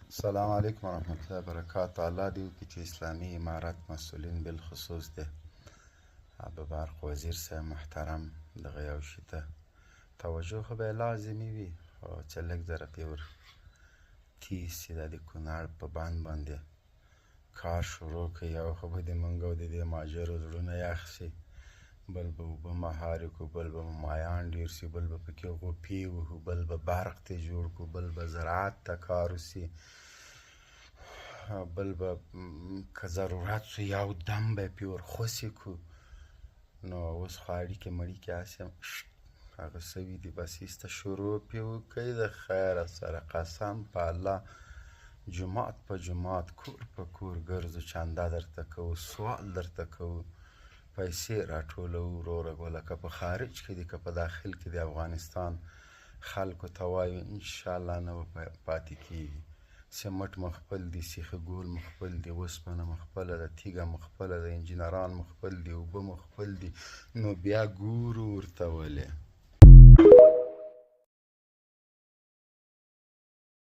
السلام علیکم ورحمۃ الله وبرکاتہ. الله دې وکړي چې اسلامي امارت مسؤلین بالخصوص د برق وزیر صاحب محترم دغه یو شي ته توجه خو به لازمي وي، خو چې لږ ذره پرې ور تیز شي دا د کونړ په بند باندې کار شروع کړي، یو خو به د موږ او د دې مهاجرو زړونه یخ شي، بل به اوبه مهارې کړو، بل به مایان ډېر شي، بل به پکې غوپې وهو، بل به برق ته جوړ کړو، بل به زراعت ته کار وشي، بل به که ضرورت شو یو دم به یې پرې ورخوسې کړو. نو اوس خو اړیکې مړیکې هسې هغه سوي دي، بس ایسته شروع پرې وکړئ د خیره سره. قسم په الله جومات په جومات کور په کور ګرځو، چنده درته کوو، سوال درته کوو، پیسې راټولوو وروره ګوله، که په خارج کې دي که په داخل کې د افغانستان خلکو ته وایو انشاءالله نه به پاتې کېږي. سمټ مو خپل دي، سیخه ګول مو خپل دي، اوسپنه مو خپله ده، تیږه مو خپله ده، انجینران مو خپل دي، اوبه مو خپل دي، نو بیا ګورو ورته ولې